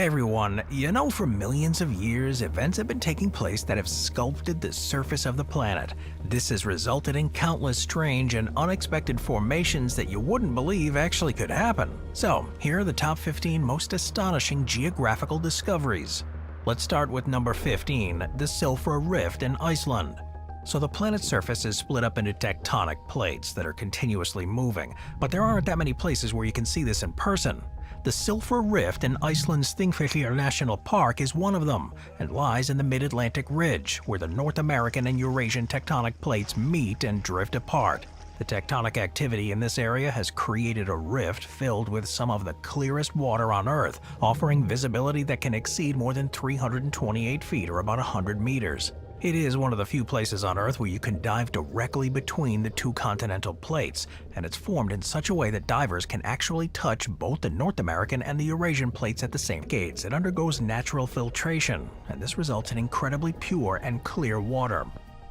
Hey everyone, for millions of years, events have been taking place that have sculpted the surface of the planet. This has resulted in countless strange and unexpected formations that you wouldn't believe actually could happen. So, here are the top 15 most astonishing geographical discoveries. Let's start with number 15, the Silfra Rift in Iceland. So the planet's surface is split up into tectonic plates that are continuously moving, but there aren't that many places where you can see this in person. The Silfra Rift in Iceland's Thingvellir National Park is one of them, and lies in the mid-Atlantic ridge, where the North American and Eurasian tectonic plates meet and drift apart. The tectonic activity in this area has created a rift filled with some of the clearest water on Earth, offering visibility that can exceed more than 328 feet or about 100 meters. It is one of the few places on Earth where you can dive directly between the two continental plates, and it's formed in such a way that divers can actually touch both the North American and the Eurasian plates at the same gates. It undergoes natural filtration, and this results in incredibly pure and clear water.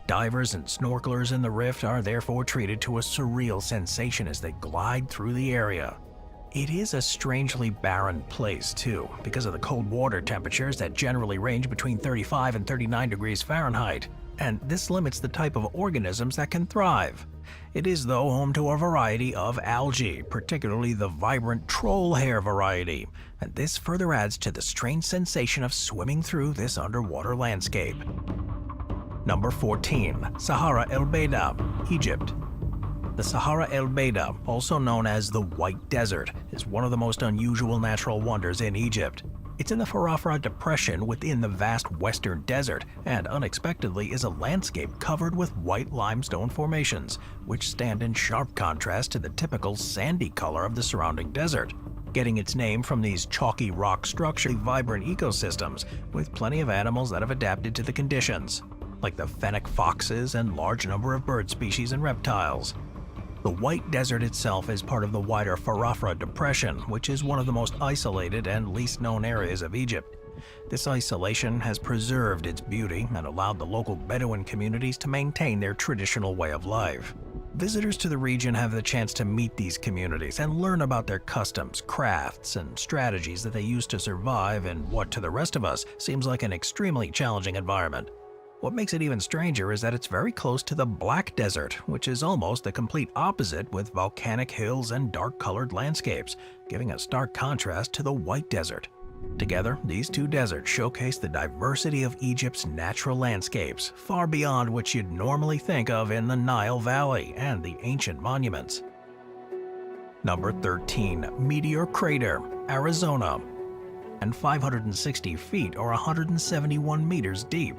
Divers and snorkelers in the rift are therefore treated to a surreal sensation as they glide through the area. It is a strangely barren place too, because of the cold water temperatures that generally range between 35 and 39 degrees Fahrenheit, and this limits the type of organisms that can thrive. It is though home to a variety of algae, particularly the vibrant troll hair variety, and this further adds to the strange sensation of swimming through this underwater landscape. Number 14. Sahara El Beida, Egypt. The Sahara El Beida, also known as the White Desert, is one of the most unusual natural wonders in Egypt. It's in the Farafra Depression within the vast Western Desert, and unexpectedly is a landscape covered with white limestone formations, which stand in sharp contrast to the typical sandy color of the surrounding desert. Getting its name from these chalky rock structures, vibrant ecosystems with plenty of animals that have adapted to the conditions, like the fennec foxes and large number of bird species and reptiles. The White Desert itself is part of the wider Farafra Depression, which is one of the most isolated and least known areas of Egypt. This isolation has preserved its beauty and allowed the local Bedouin communities to maintain their traditional way of life. Visitors to the region have the chance to meet these communities and learn about their customs, crafts, and strategies that they use to survive in what to the rest of us seems like an extremely challenging environment. What makes it even stranger is that it's very close to the Black Desert, which is almost the complete opposite with volcanic hills and dark-colored landscapes, giving a stark contrast to the White Desert. Together, these two deserts showcase the diversity of Egypt's natural landscapes, far beyond what you'd normally think of in the Nile Valley and the ancient monuments. Number 13. Meteor Crater, Arizona, and 560 feet or 171 meters deep.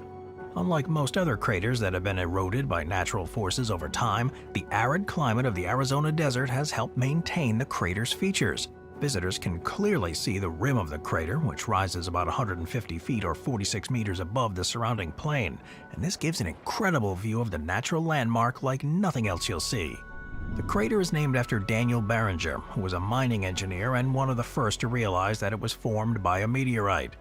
Unlike most other craters that have been eroded by natural forces over time, the arid climate of the Arizona desert has helped maintain the crater's features. Visitors can clearly see the rim of the crater, which rises about 150 feet or 46 meters above the surrounding plain, and this gives an incredible view of the natural landmark like nothing else you'll see. The crater is named after Daniel Barringer, who was a mining engineer and one of the first to realize that it was formed by a meteorite.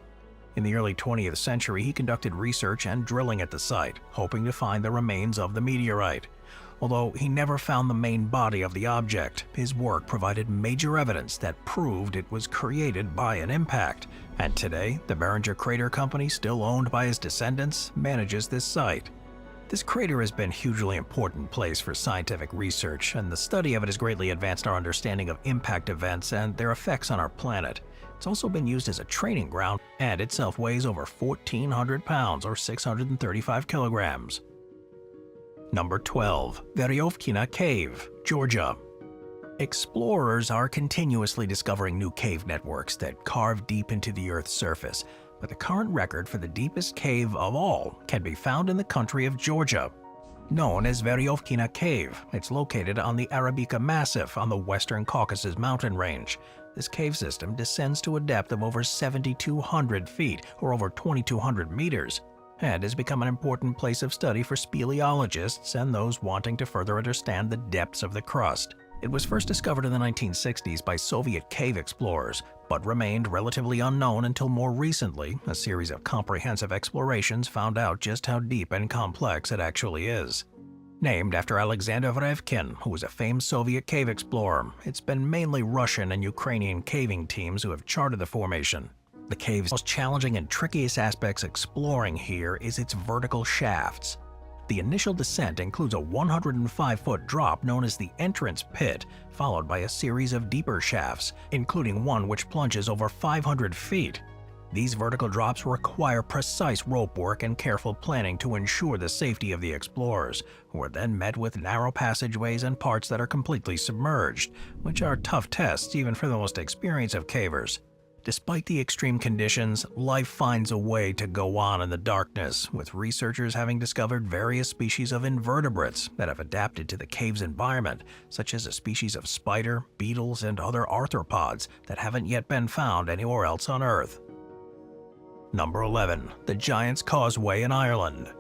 In the early 20th century, he conducted research and drilling at the site, hoping to find the remains of the meteorite. Although he never found the main body of the object, his work provided major evidence that proved it was created by an impact. And today, the Barringer Crater Company, still owned by his descendants, manages this site. This crater has been a hugely important place for scientific research, and the study of it has greatly advanced our understanding of impact events and their effects on our planet. It's also been used as a training ground, and itself weighs over 1,400 pounds or 635 kilograms. Number 12. Veryovkina Cave, Georgia. Explorers are continuously discovering new cave networks that carve deep into the Earth's surface, but the current record for the deepest cave of all can be found in the country of Georgia. Known as Veryovkina Cave, it's located on the Arabica Massif on the western Caucasus mountain range. This cave system descends to a depth of over 7,200 feet, or over 2,200 meters, and has become an important place of study for speleologists and those wanting to further understand the depths of the crust. It was first discovered in the 1960s by Soviet cave explorers, but remained relatively unknown until more recently. A series of comprehensive explorations found out just how deep and complex it actually is. Named after Alexander Verevkin, who was a famed Soviet cave explorer, it's been mainly Russian and Ukrainian caving teams who have charted the formation. The cave's most challenging and trickiest aspects exploring here is its vertical shafts. The initial descent includes a 105-foot drop known as the entrance pit, followed by a series of deeper shafts, including one which plunges over 500 feet. These vertical drops require precise rope work and careful planning to ensure the safety of the explorers, who are then met with narrow passageways and parts that are completely submerged, which are tough tests even for the most experienced of cavers. Despite the extreme conditions, life finds a way to go on in the darkness, with researchers having discovered various species of invertebrates that have adapted to the cave's environment, such as a species of spider, beetles, and other arthropods that haven't yet been found anywhere else on Earth. Number 11. The Giant's Causeway in Ireland.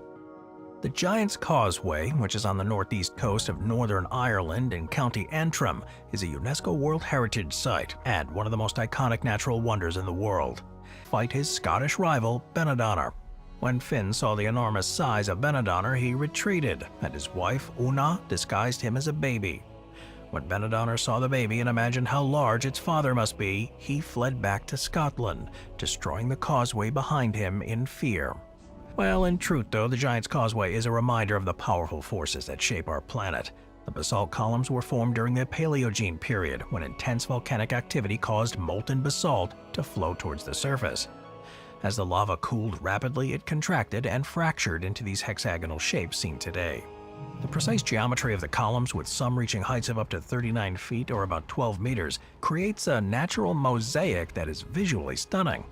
The Giant's Causeway, which is on the northeast coast of Northern Ireland in County Antrim, is a UNESCO World Heritage Site and one of the most iconic natural wonders in the world. Fight his Scottish rival, Benidorm. When Finn saw the enormous size of Benidorm, he retreated, and his wife, Una, disguised him as a baby. When Benidorm saw the baby and imagined how large its father must be, he fled back to Scotland, destroying the causeway behind him in fear. Well, in truth though, the Giant's Causeway is a reminder of the powerful forces that shape our planet. The basalt columns were formed during the Paleogene period, when intense volcanic activity caused molten basalt to flow towards the surface. As the lava cooled rapidly, it contracted and fractured into these hexagonal shapes seen today. The precise geometry of the columns, with some reaching heights of up to 39 feet or about 12 meters, creates a natural mosaic that is visually stunning.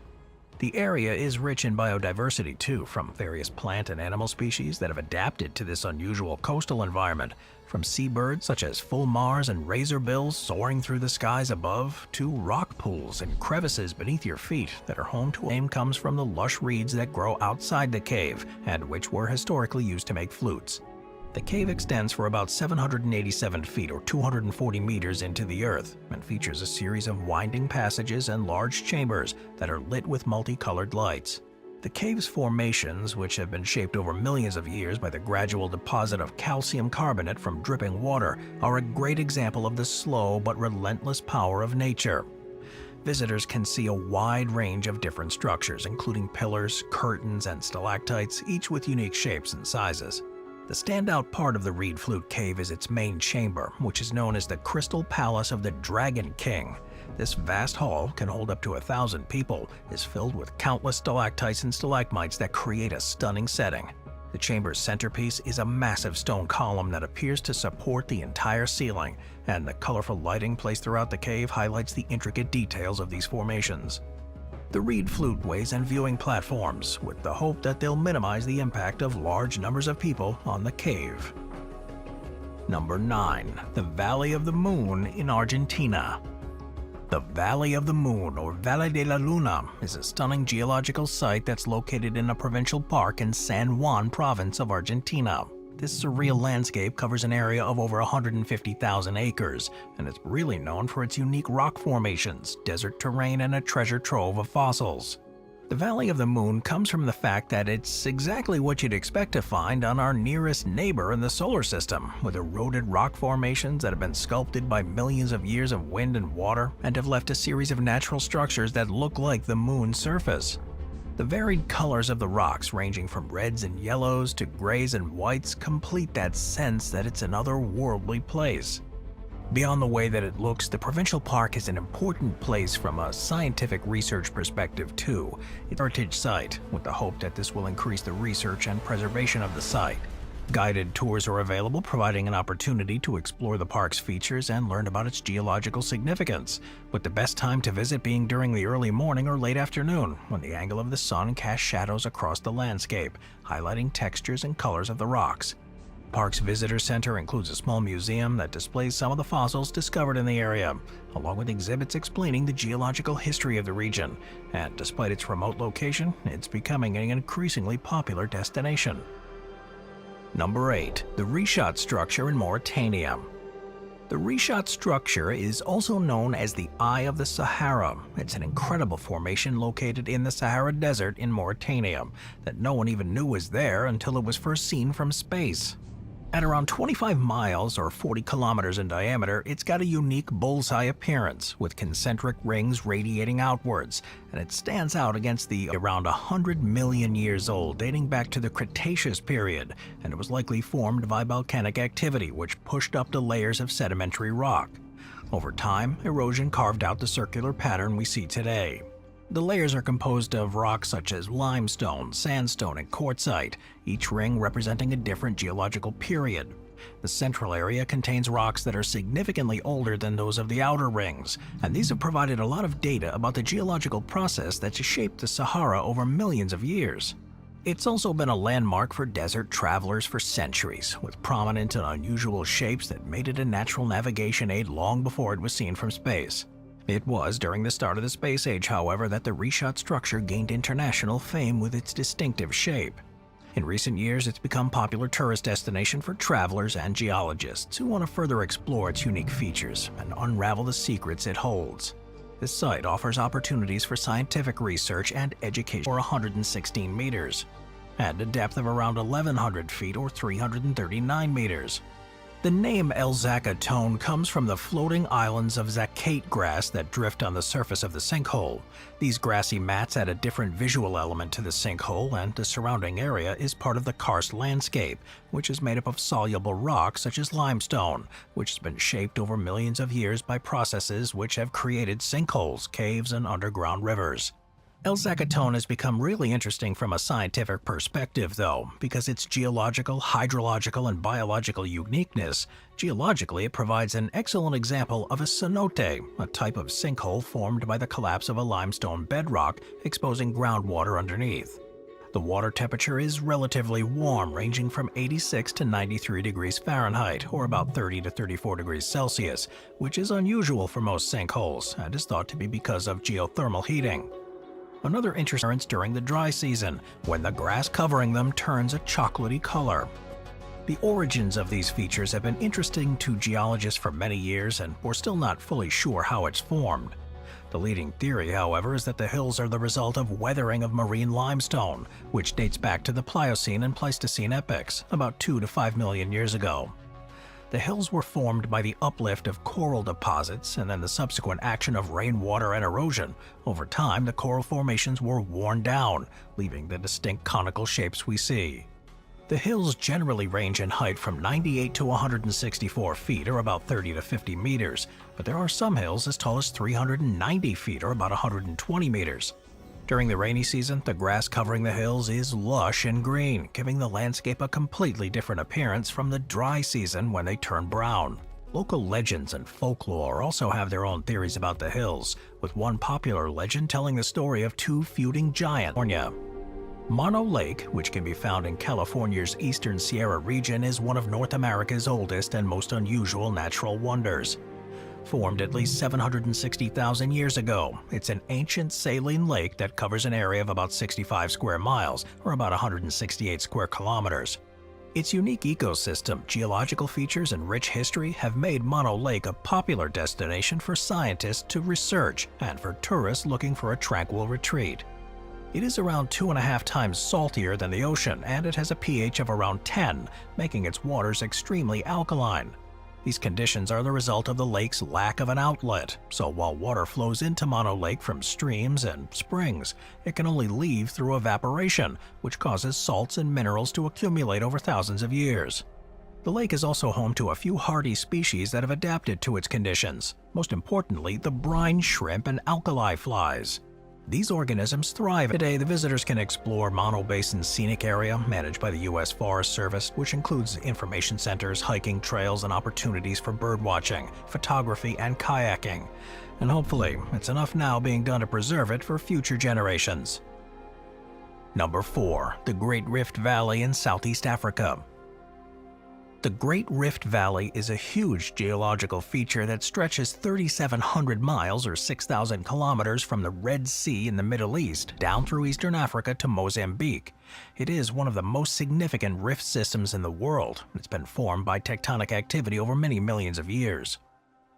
The area is rich in biodiversity too, from various plant and animal species that have adapted to this unusual coastal environment, from seabirds such as fulmars and razorbills soaring through the skies above, to rock pools and crevices beneath your feet that are home to. Name comes from the lush reeds that grow outside the cave and which were historically used to make flutes. The cave extends for about 787 feet or 240 meters into the earth and features a series of winding passages and large chambers that are lit with multicolored lights. The cave's formations, which have been shaped over millions of years by the gradual deposit of calcium carbonate from dripping water, are a great example of the slow but relentless power of nature. Visitors can see a wide range of different structures, including pillars, curtains, and stalactites, each with unique shapes and sizes. The standout part of the Reed Flute Cave is its main chamber, which is known as the Crystal Palace of the Dragon King. This vast hall can hold up to 1,000 people, is filled with countless stalactites and stalagmites that create a stunning setting. The chamber's centerpiece is a massive stone column that appears to support the entire ceiling, and the colorful lighting placed throughout the cave highlights the intricate details of these formations. The Reed Fluteways and viewing platforms, with the hope that they'll minimize the impact of large numbers of people on the cave. Number 9. The Valley of the Moon in Argentina. The Valley of the Moon, or Valle de la Luna, is a stunning geological site that's located in a provincial park in San Juan province of Argentina. This surreal landscape covers an area of over 150,000 acres, and it's really known for its unique rock formations, desert terrain, and a treasure trove of fossils. The Valley of the Moon comes from the fact that it's exactly what you'd expect to find on our nearest neighbor in the solar system, with eroded rock formations that have been sculpted by millions of years of wind and water, and have left a series of natural structures that look like the moon's surface. The varied colors of the rocks, ranging from reds and yellows to grays and whites, complete that sense that it's an otherworldly place. Beyond the way that it looks, the provincial park is an important place from a scientific research perspective too. It's a heritage site, with the hope that this will increase the research and preservation of the site. Guided tours are available, providing an opportunity to explore the park's features and learn about its geological significance, with the best time to visit being during the early morning or late afternoon, when the angle of the sun casts shadows across the landscape, highlighting textures and colors of the rocks. The park's visitor center includes a small museum that displays some of the fossils discovered in the area, along with exhibits explaining the geological history of the region, and despite its remote location, it's becoming an increasingly popular destination. Number 8. The Richat Structure in Mauritania. The Richat Structure is also known as the Eye of the Sahara. It's an incredible formation located in the Sahara Desert in Mauritania that no one even knew was there until it was first seen from space. At around 25 miles or 40 kilometers in diameter, it's got a unique bullseye appearance with concentric rings radiating outwards, and it stands out against the around 100 million years old, dating back to the Cretaceous period, and it was likely formed by volcanic activity which pushed up the layers of sedimentary rock. Over time, erosion carved out the circular pattern we see today. The layers are composed of rocks such as limestone, sandstone, and quartzite, each ring representing a different geological period. The central area contains rocks that are significantly older than those of the outer rings, and these have provided a lot of data about the geological process that shaped the Sahara over millions of years. It's also been a landmark for desert travelers for centuries, with prominent and unusual shapes that made it a natural navigation aid long before it was seen from space. It was during the start of the space age, however, that the reshot structure gained international fame with its distinctive shape. In recent years, it's become a popular tourist destination for travelers and geologists who want to further explore its unique features and unravel the secrets it holds. This site offers opportunities for scientific research and education for 116 meters, at a depth of around 1,100 feet or 339 meters. The name El Zacaton comes from the floating islands of zacate grass that drift on the surface of the sinkhole. These grassy mats add a different visual element to the sinkhole, and the surrounding area is part of the karst landscape, which is made up of soluble rock such as limestone, which has been shaped over millions of years by processes which have created sinkholes, caves, and underground rivers. El Zacaton has become really interesting from a scientific perspective, though, because its geological, hydrological, and biological uniqueness. Geologically, it provides an excellent example of a cenote, a type of sinkhole formed by the collapse of a limestone bedrock, exposing groundwater underneath. The water temperature is relatively warm, ranging from 86 to 93 degrees Fahrenheit, or about 30 to 34 degrees Celsius, which is unusual for most sinkholes and is thought to be because of geothermal heating. Another interesting occurrence during the dry season, when the grass covering them turns a chocolatey color. The origins of these features have been interesting to geologists for many years, and we're still not fully sure how it's formed. The leading theory, however, is that the hills are the result of weathering of marine limestone, which dates back to the Pliocene and Pleistocene epochs, about 2 to 5 million years ago. The hills were formed by the uplift of coral deposits and then the subsequent action of rainwater and erosion. Over time, the coral formations were worn down, leaving the distinct conical shapes we see. The hills generally range in height from 98 to 164 feet, or about 30 to 50 meters, but there are some hills as tall as 390 feet, or about 120 meters. During the rainy season, the grass covering the hills is lush and green, giving the landscape a completely different appearance from the dry season when they turn brown. Local legends and folklore also have their own theories about the hills, with one popular legend telling the story of two feuding giants. Mono Lake, which can be found in California's eastern Sierra region, is one of North America's oldest and most unusual natural wonders. Formed at least 760,000 years ago, it's an ancient saline lake that covers an area of about 65 square miles, or about 168 square kilometers. Its unique ecosystem, geological features, and rich history have made Mono Lake a popular destination for scientists to research and for tourists looking for a tranquil retreat. It is around 2.5 times saltier than the ocean, and it has a pH of around 10, making its waters extremely alkaline. These conditions are the result of the lake's lack of an outlet, so while water flows into Mono Lake from streams and springs, it can only leave through evaporation, which causes salts and minerals to accumulate over thousands of years. The lake is also home to a few hardy species that have adapted to its conditions, most importantly the brine shrimp and alkali flies. These organisms thrive. Today, the visitors can explore Mono Basin's scenic area, managed by the U.S. Forest Service, which includes information centers, hiking trails, and opportunities for birdwatching, photography, and kayaking. And hopefully, it's enough now being done to preserve it for future generations. Number 4. The Great Rift Valley in Southeast Africa. The Great Rift Valley is a huge geological feature that stretches 3,700 miles or 6,000 kilometers from the Red Sea in the Middle East down through eastern Africa to Mozambique. It is one of the most significant rift systems in the world. It's been formed by tectonic activity over many millions of years.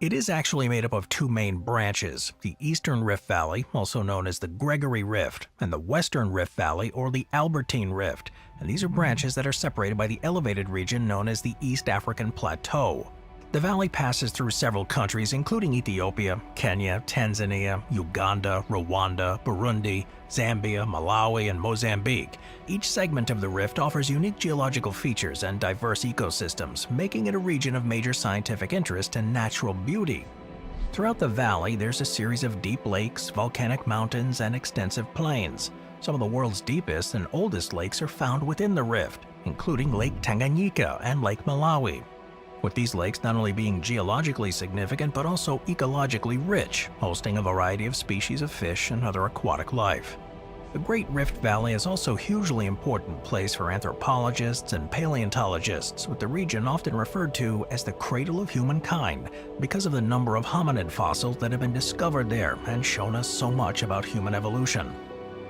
It is actually made up of two main branches, the Eastern Rift Valley, also known as the Gregory Rift, and the Western Rift Valley, or the Albertine Rift, and these are branches that are separated by the elevated region known as the East African Plateau. The valley passes through several countries including Ethiopia, Kenya, Tanzania, Uganda, Rwanda, Burundi, Zambia, Malawi, and Mozambique. Each segment of the rift offers unique geological features and diverse ecosystems, making it a region of major scientific interest and natural beauty. Throughout the valley, there's a series of deep lakes, volcanic mountains, and extensive plains. Some of the world's deepest and oldest lakes are found within the rift, including Lake Tanganyika and Lake Malawi, with these lakes not only being geologically significant but also ecologically rich, hosting a variety of species of fish and other aquatic life. The Great Rift Valley is also a hugely important place for anthropologists and paleontologists, with the region often referred to as the cradle of humankind because of the number of hominid fossils that have been discovered there and shown us so much about human evolution.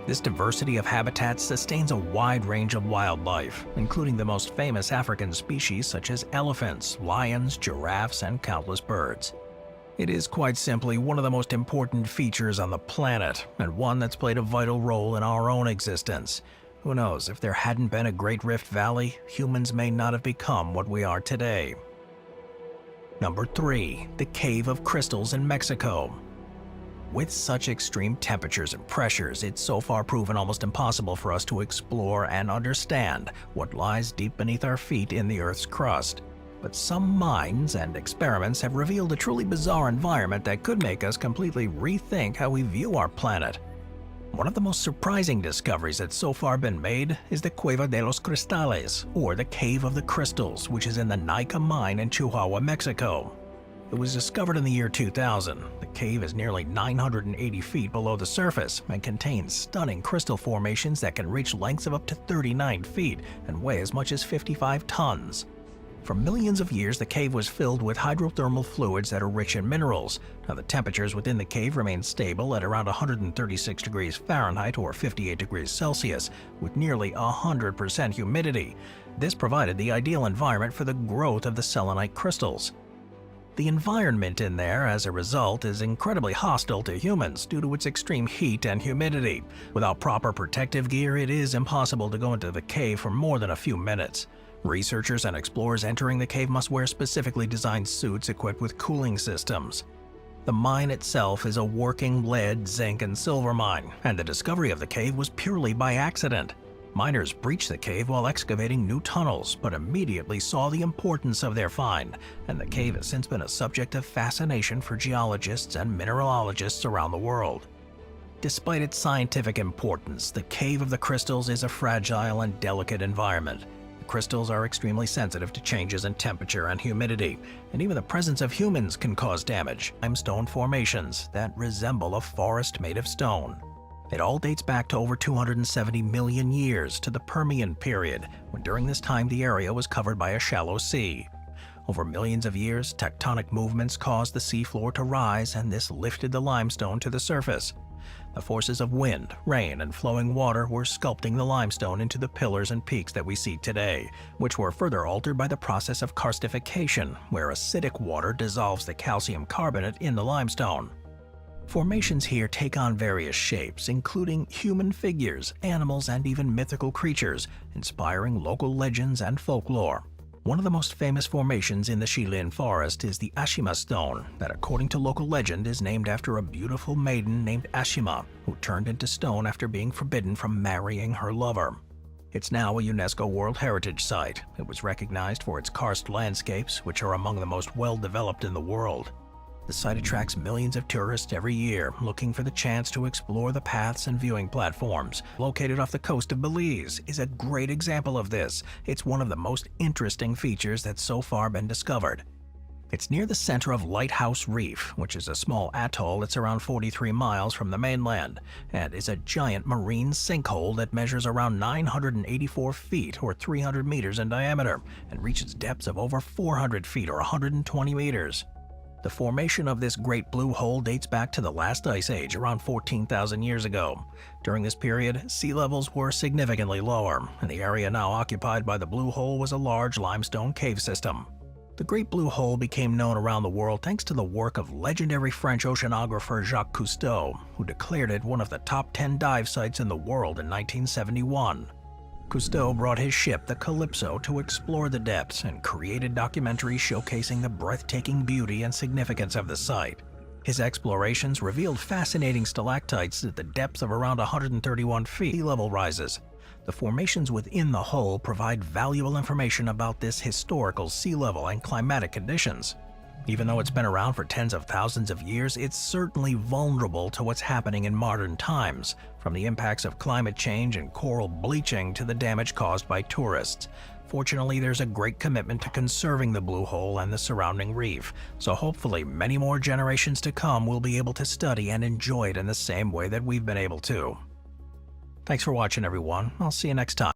This diversity of habitats sustains a wide range of wildlife, including the most famous African species such as elephants, lions, giraffes, and countless birds. It is quite simply one of the most important features on the planet, and one that's played a vital role in our own existence. Who knows, if there hadn't been a Great Rift Valley, humans may not have become what we are today. Number 3. The Cave of Crystals in Mexico. With such extreme temperatures and pressures, it's so far proven almost impossible for us to explore and understand what lies deep beneath our feet in the Earth's crust. But some minds and experiments have revealed a truly bizarre environment that could make us completely rethink how we view our planet. One of the most surprising discoveries that's so far been made is the Cueva de los Cristales, or the Cave of the Crystals, which is in the Nica mine in Chihuahua, Mexico. It was discovered in the year 2000. The cave is nearly 980 feet below the surface and contains stunning crystal formations that can reach lengths of up to 39 feet and weigh as much as 55 tons. For millions of years, the cave was filled with hydrothermal fluids that are rich in minerals. Now, the temperatures within the cave remain stable at around 136 degrees Fahrenheit or 58 degrees Celsius, with nearly 100% humidity. This provided the ideal environment for the growth of the selenite crystals. The environment in there, as a result, is incredibly hostile to humans due to its extreme heat and humidity. Without proper protective gear, it is impossible to go into the cave for more than a few minutes. Researchers and explorers entering the cave must wear specifically designed suits equipped with cooling systems. The mine itself is a working lead, zinc, and silver mine, and the discovery of the cave was purely by accident. Miners breached the cave while excavating new tunnels, but immediately saw the importance of their find, and the cave has since been a subject of fascination for geologists and mineralogists around the world. Despite its scientific importance, the Cave of the Crystals is a fragile and delicate environment. The crystals are extremely sensitive to changes in temperature and humidity, and even the presence of humans can cause damage. Limestone formations that resemble a forest made of stone. It all dates back to over 270 million years to the Permian period, when during this time the area was covered by a shallow sea. Over millions of years, tectonic movements caused the seafloor to rise, and this lifted the limestone to the surface. The forces of wind, rain, and flowing water were sculpting the limestone into the pillars and peaks that we see today, which were further altered by the process of karstification, where acidic water dissolves the calcium carbonate in the limestone. Formations here take on various shapes, including human figures, animals, and even mythical creatures, inspiring local legends and folklore. One of the most famous formations in the Chilean forest is the Ashima stone, that according to local legend is named after a beautiful maiden named Ashima, who turned into stone after being forbidden from marrying her lover. It's now a UNESCO World Heritage Site. It was recognized for its karst landscapes, which are among the most well-developed in the world. The site attracts millions of tourists every year, looking for the chance to explore the paths and viewing platforms. Located off the coast of Belize is a great example of this. It's one of the most interesting features that's so far been discovered. It's near the center of Lighthouse Reef, which is a small atoll that's around 43 miles from the mainland, and is a giant marine sinkhole that measures around 984 feet or 300 meters in diameter, and reaches depths of over 400 feet or 120 meters. The formation of this great blue hole dates back to the last ice age, around 14,000 years ago. During this period, sea levels were significantly lower, and the area now occupied by the blue hole was a large limestone cave system. The Great Blue Hole became known around the world thanks to the work of legendary French oceanographer Jacques Cousteau, who declared it one of the top 10 dive sites in the world in 1971. Cousteau brought his ship, the Calypso, to explore the depths and created documentaries showcasing the breathtaking beauty and significance of the site. His explorations revealed fascinating stalactites at the depth of around 131 feet. Sea level rises. The formations within the hole provide valuable information about this historical sea level and climatic conditions. Even though it's been around for tens of thousands of years, it's certainly vulnerable to what's happening in modern times, from the impacts of climate change and coral bleaching to the damage caused by tourists. Fortunately, there's a great commitment to conserving the Blue Hole and the surrounding reef, so hopefully many more generations to come will be able to study and enjoy it in the same way that we've been able to. Thanks for watching, everyone. I'll see you next time.